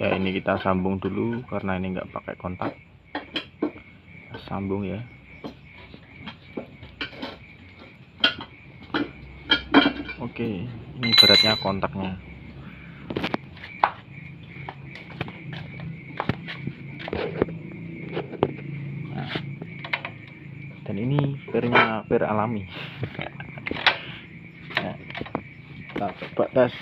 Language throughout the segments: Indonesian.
Ya, ini kita sambung dulu karena ini nggak pakai kontak. Sambung ya. Oke, ini beratnya kontaknya. Nah, dan ini pernya per alami. Nah, kita coba tes.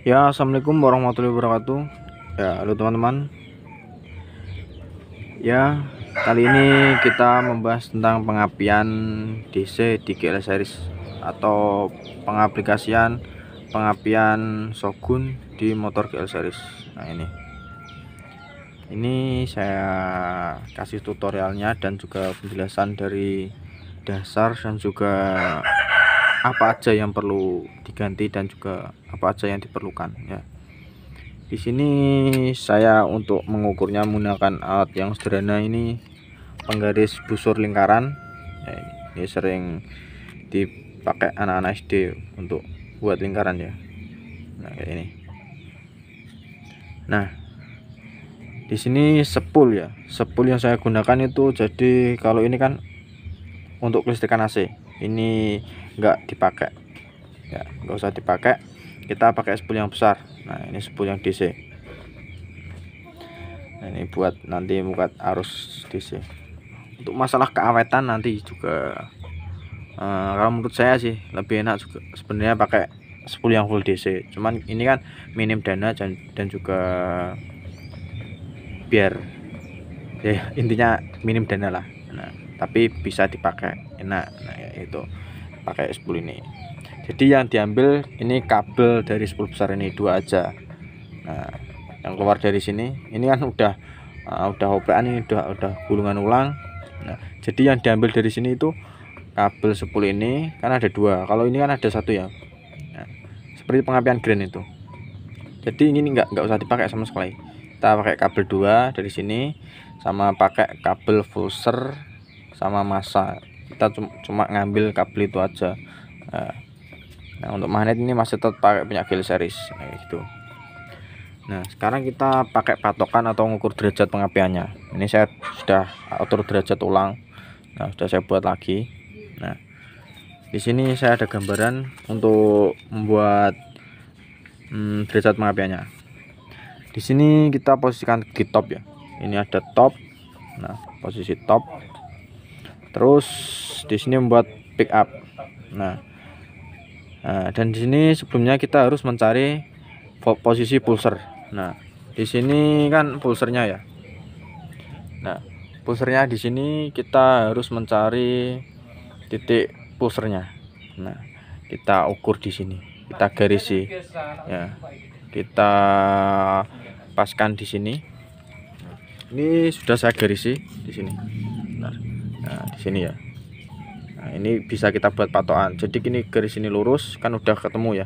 Ya, assalamualaikum warahmatullahi wabarakatuh. Ya, halo teman-teman. Ya, kali ini kita membahas tentang pengapian DC di GL series atau pengaplikasian pengapian Shogun di motor GL series. Nah, ini saya kasih tutorialnya dan juga penjelasan dari dasar dan juga apa aja yang perlu diganti dan juga apa aja yang diperlukan ya. Di sini saya untuk mengukurnya menggunakan alat yang sederhana ini, penggaris busur lingkaran ya. Ini sering dipakai anak-anak SD untuk buat lingkaran ya. Nah, kayak ini. Nah, di sini spool ya. Spool yang saya gunakan itu, jadi kalau ini kan untuk kelistrikan AC, ini enggak dipakai ya, enggak usah dipakai, kita pakai spool yang besar. Nah, ini spool yang DC. Nah, ini buat nanti buat arus DC. Untuk masalah keawetan nanti juga kalau menurut saya sih lebih enak juga sebenarnya pakai spool yang full DC, cuman ini kan minim dana dan juga biar ya intinya minim dana lah. Nah, tapi bisa dipakai enak. Nah, itu pakai spool ini. Jadi yang diambil ini kabel dari spool besar ini dua aja. Nah, yang keluar dari sini ini kan udah operan, ini udah gulungan ulang. Nah, jadi yang diambil dari sini itu kabel spool ini kan ada dua. Kalau ini kan ada satu ya. Nah, seperti pengapian grain itu. Jadi ini nggak usah dipakai sama sekali. Kita pakai kabel dua dari sini, sama pakai kabel fuser sama massa. Kita cuma ngambil kabel itu aja. Nah, untuk magnet ini masih tetap pakai punya GL series gitu. Nah, sekarang kita pakai patokan atau mengukur derajat pengapiannya. Ini saya sudah atur derajat ulang. Nah, sudah saya buat lagi. Nah, di sini saya ada gambaran untuk membuat derajat pengapiannya. Di sini kita posisikan di top ya. Ini ada top. Nah, posisi top. Terus di sini membuat pick up. Nah, dan di sini sebelumnya kita harus mencari posisi pulser. Nah, di sini kan pulsernya ya. Nah, pulsernya di sini kita harus mencari titik pulsernya. Nah, kita ukur di sini, kita garisi ya, kita paskan di sini. Ini sudah saya garisi di sini. Nah, di sini ya. Nah, ini bisa kita buat patokan. Jadi gini, garis ini lurus kan udah ketemu ya.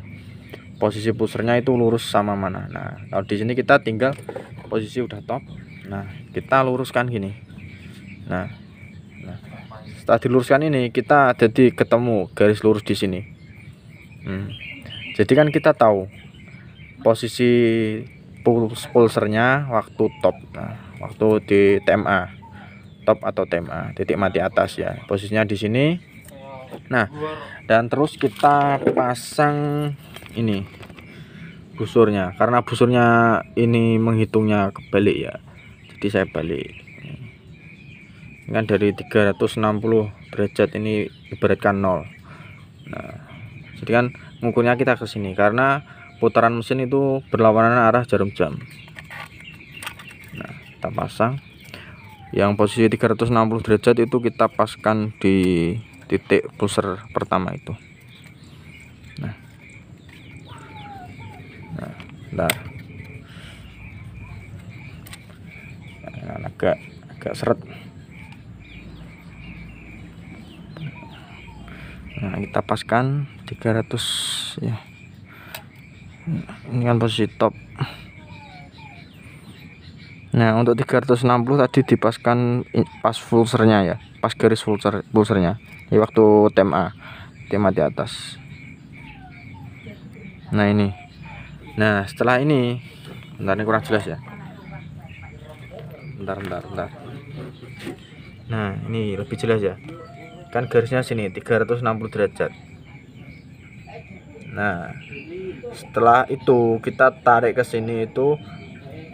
Posisi pulsernya itu lurus sama mana. Nah, kalau di sini kita tinggal posisi udah top. Nah, kita luruskan gini. Nah, setelah diluruskan ini kita jadi ketemu garis lurus di sini. Jadi kan kita tahu posisi pulsernya waktu top. Nah, waktu di TMA top atau TMA titik mati atas ya, posisinya di sini. Nah, dan terus kita pasang ini busurnya, karena busurnya ini menghitungnya kebalik ya, jadi saya balik. kan dari 360 derajat ini ibaratkan 0. Nah, jadi kan mengukurnya kita ke sini karena putaran mesin itu berlawanan arah jarum jam. Nah, kita pasang yang posisi 360 derajat itu kita paskan di titik pulser pertama itu. Nah, bentar. Nah, agak seret. Nah, kita paskan 300 ya. Ini kan posisi top. Nah, untuk 360 tadi dipaskan pas pulsernya ya, pas garis pulsernya. Ini waktu TMA di atas. Nah, ini. Nah, setelah ini, bentar, ini kurang jelas ya. Bentar. Nah, ini lebih jelas ya. Kan garisnya sini 360 derajat. Nah, setelah itu kita tarik ke sini itu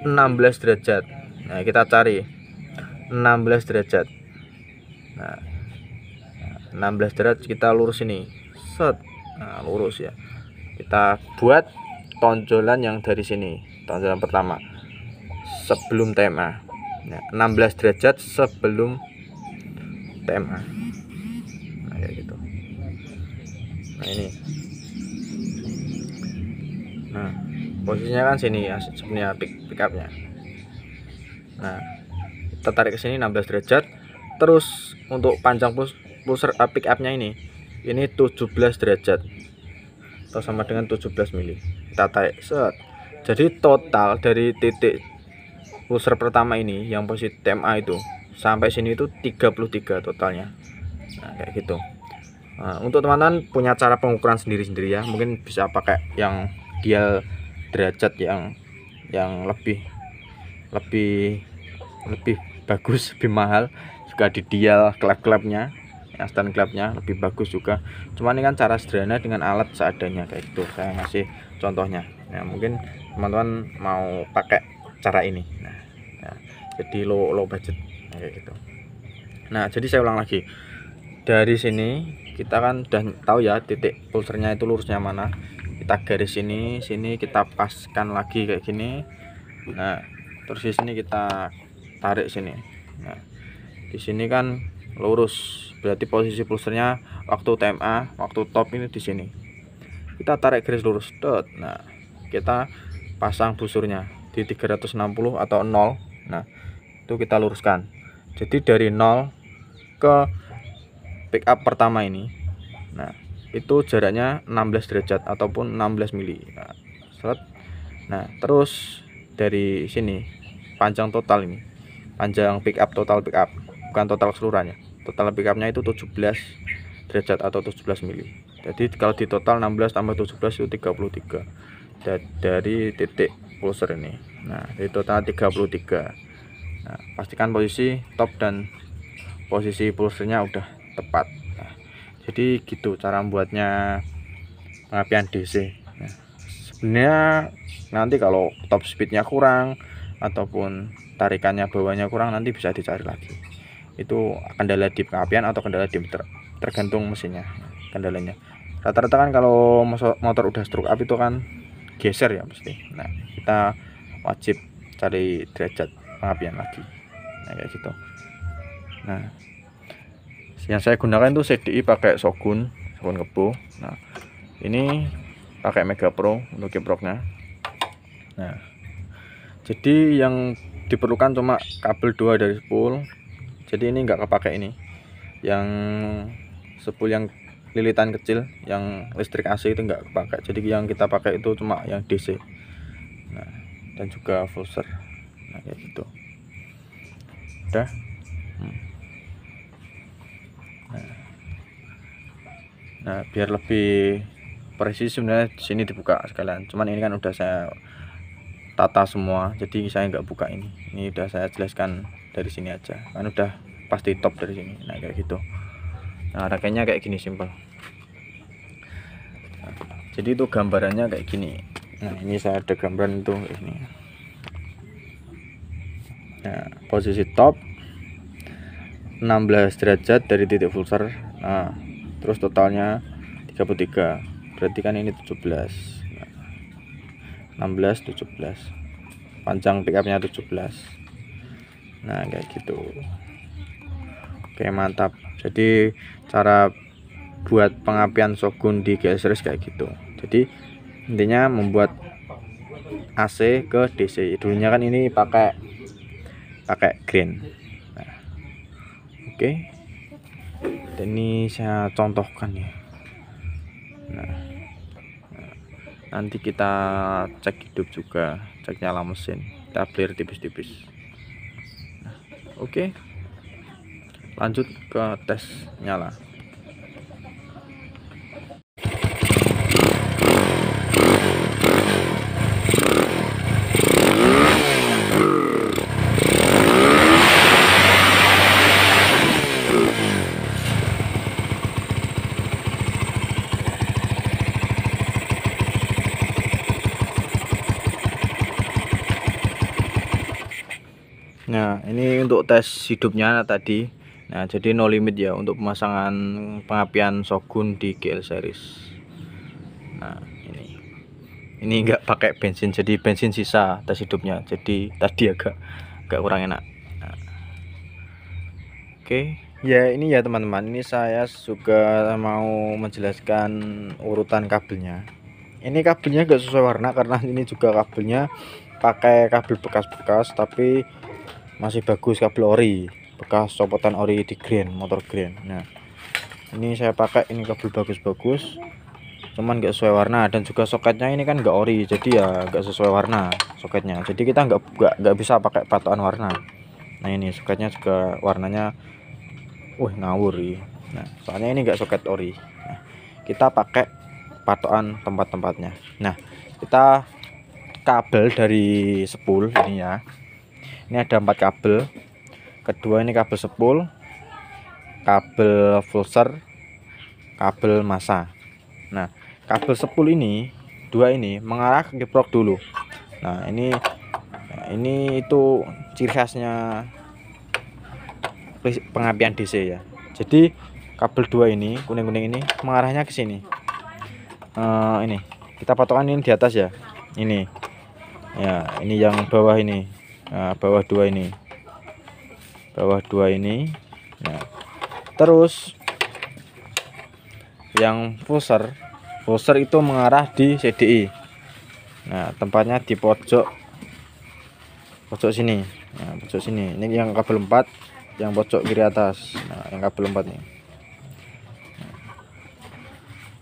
16 derajat. Nah, kita cari 16 derajat. Nah, 16 derajat kita lurus ini. Set. Nah, lurus ya. Kita buat tonjolan yang dari sini. Tonjolan pertama sebelum TMA. Nah, 16 derajat sebelum TMA. Nah, kayak gitu. Nah, ini. Nah, posisinya kan sini ya, sebenarnya pick upnya. Nah, kita tarik ke sini 16 derajat. Terus untuk panjang pulser pick upnya ini 17 derajat atau sama dengan 17 mili. Kita tarik set. Jadi total dari titik pulser pertama ini yang posisi TMA itu sampai sini itu 33 totalnya. Nah, kayak gitu. Nah, untuk teman-teman punya cara pengukuran sendiri-sendiri ya, mungkin bisa pakai yang dial derajat yang lebih bagus, lebih mahal juga di dial klep-klepnya, yang stand klepnya lebih bagus juga. Cuman ini kan cara sederhana dengan alat seadanya kayak gitu, saya ngasih contohnya. Nah, mungkin teman-teman mau pakai cara ini. Nah, jadi low budget kayak gitu. Nah, jadi saya ulang lagi, dari sini kita kan udah tahu ya titik pulsernya itu lurusnya mana. Kita garis sini kita paskan lagi kayak gini. Nah, terus di sini kita tarik sini. Nah, di sini kan lurus, berarti posisi pulsernya waktu TMA, waktu top ini di sini. Kita tarik garis lurus. Nah, kita pasang busurnya di 360 atau 0. Nah, itu kita luruskan. Jadi dari 0 ke pick up pertama ini. Nah, itu jaraknya 16 derajat ataupun 16 mili. Nah, terus dari sini panjang total ini, panjang pick up, total pick up, bukan total keseluruhannya. Total pick upnya itu 17 derajat atau 17 mili. Jadi kalau di total 16 tambah 17 itu 33 dari titik pulser ini. Nah, di total 33. Nah, pastikan posisi top dan posisi pulsernya udah tepat. Nah, jadi gitu cara membuatnya pengapian DC. Nah, sebenarnya nanti kalau top speednya kurang ataupun tarikannya bawahnya kurang, nanti bisa dicari lagi. Itu kendala di pengapian atau kendala di tergantung mesinnya kendalanya. Rata-rata kan kalau motor udah stroke up itu kan geser ya pasti. Nah, kita wajib cari derajat pengapian lagi. Nah, kayak gitu. Nah, yang saya gunakan itu CDI pakai Shogun Kebo. Nah, ini pakai Mega Pro untuk kiproknya. Nah, jadi yang diperlukan cuma kabel 2 dari spool. Jadi ini enggak kepake ini. Yang spool yang lilitan kecil yang listrik AC itu enggak kepake. Jadi yang kita pakai itu cuma yang DC. Nah, dan juga pulser. Nah, kayak gitu. Udah. Nah, biar lebih presisi sebenarnya di sini dibuka sekalian. Cuman ini kan udah saya tata semua, jadi saya nggak buka ini. Ini udah saya jelaskan dari sini aja. Kan udah pasti top dari sini. Nah, kayak gitu. Nah, rangkaiannya kayak gini simpel. Nah, jadi itu gambarannya kayak gini. Nah, ini saya ada gambaran itu ini. Nah, posisi top. 16 derajat dari titik pulsar. Nah, terus totalnya 33, berarti kan ini 17. Nah, 16 17, panjang pickupnya 17. Nah kayak gitu. Oke, mantap. Jadi cara buat pengapian Shogun di GL series kayak gitu. Jadi intinya membuat AC ke DC. Dulunya kan ini pakai green. Nah, oke. Dan ini saya contohkan ya. Nah, nanti kita cek hidup juga, cek nyala mesin, kita clear tipis-tipis. Nah, oke. Lanjut ke tes nyala. Nah, ini untuk tes hidupnya tadi. Nah, jadi no limit ya untuk pemasangan pengapian Shogun di GL series. Nah, ini enggak pakai bensin, jadi bensin sisa tes hidupnya. Jadi tadi agak kurang enak. Nah, oke, ya ini ya teman-teman, ini saya juga mau menjelaskan urutan kabelnya. Ini kabelnya enggak sesuai warna karena ini juga kabelnya pakai kabel bekas-bekas, tapi masih bagus, kabel ori, bekas copotan ori di Green, motor Green. Nah, ini saya pakai ini kabel bagus-bagus, cuman nggak sesuai warna, dan juga soketnya ini kan nggak ori, jadi ya nggak sesuai warna soketnya. Jadi kita nggak bisa pakai patokan warna. Nah, ini soketnya juga warnanya ngawur ya. Nah, soalnya ini nggak soket ori. Nah, kita pakai patokan tempat-tempatnya. Nah, kita kabel dari spool ini ya. Ini ada 4 kabel. Kedua ini kabel spool, kabel pulsar, kabel massa. Nah, kabel spool ini dua ini mengarah ke kiprok dulu. Nah, ini itu ciri khasnya pengapian DC ya. Jadi kabel dua ini kuning-kuning ini mengarahnya ke sini. Ini kita patokan ini di atas ya. Ini ya, ini yang bawah ini. Nah, bawah dua ini. Nah, terus yang pulsar itu mengarah di CDI. Nah, tempatnya di pojok sini. Nah, pojok sini. Ini yang kabel 4, yang pojok kiri atas. Nah, yang kabel 4 nih.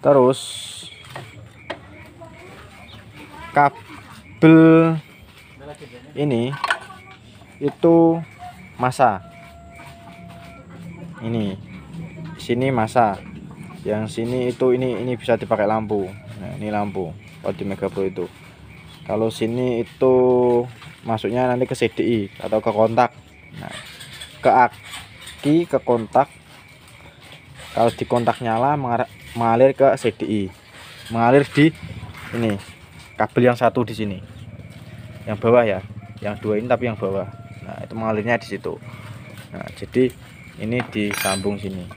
Terus kabel ini itu massa. Ini sini massa, yang sini itu ini bisa dipakai lampu. Nah, ini lampu kalau di Mega Pro itu. Kalau sini itu masuknya nanti ke CDI atau ke kontak. Nah, ke aki, ke kontak. Kalau di kontak nyala mengalir ke CDI, mengalir di ini kabel yang satu di sini, yang bawah ya, yang dua ini tapi yang bawah. Nah, itu mengalirnya di situ. Nah, jadi ini disambung sini.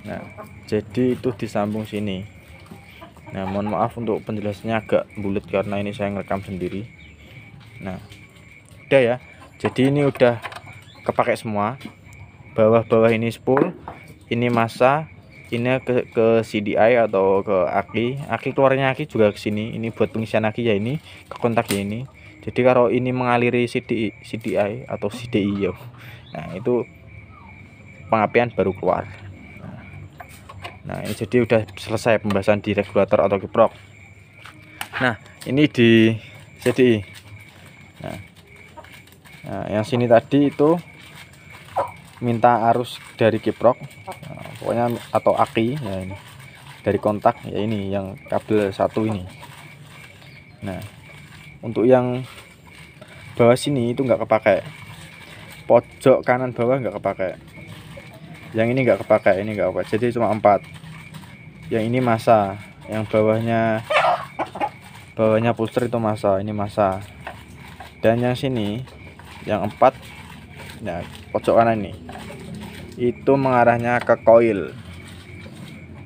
Nah, jadi itu disambung sini. Nah, mohon maaf untuk penjelasannya agak bulat karena ini saya ngerekam sendiri. Nah, udah ya. Jadi ini udah kepakai semua. Bawah-bawah ini spool, ini massa, ini ke CDI atau ke aki keluarnya aki juga ke sini. Ini buat pengisian aki ya, ini ke kontak ya ini. Jadi kalau ini mengaliri CDI atau CDI ya. Nah, itu pengapian baru keluar. Nah, ini jadi udah selesai pembahasan di regulator atau kiprok. Nah, ini di CDI. Nah, yang sini tadi itu minta arus dari kiprok, nah, pokoknya atau aki ya, ini dari kontak ya, ini yang kabel satu ini. Nah, untuk yang bawah sini itu nggak kepakai, pojok kanan bawah nggak kepakai, yang ini nggak kepakai, ini nggak kepakai, jadi cuma 4. Yang ini massa, yang bawahnya pulsar itu massa, ini massa. Dan yang sini yang 4, nah pojok kanan ini itu mengarahnya ke koil.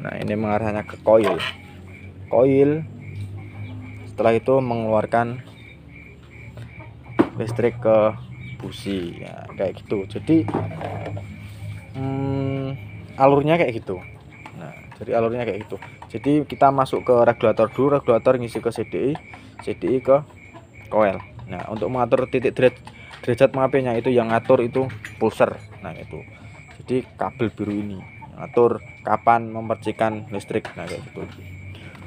Nah ini mengarahnya ke koil. Setelah itu mengeluarkan listrik ke busi ya, kayak gitu. Jadi alurnya kayak gitu. Nah jadi alurnya kayak gitu. Jadi kita masuk ke regulator dulu, regulator ngisi ke CDI ke coil. Nah untuk mengatur titik derajat mapenya itu yang ngatur itu pulser. Nah itu jadi kabel biru ini ngatur kapan memercikan listrik. Nah kayak gitu.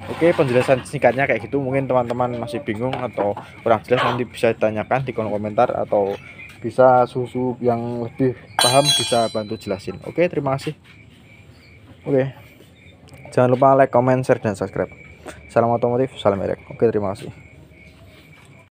Oke, penjelasan singkatnya kayak gitu. Mungkin teman-teman masih bingung atau kurang jelas, nanti bisa ditanyakan di kolom komentar, atau bisa susu yang lebih paham bisa bantu jelasin. Oke, terima kasih. Oke, jangan lupa like, comment, share, dan subscribe. Salam otomotif, salam erek. Oke, terima kasih.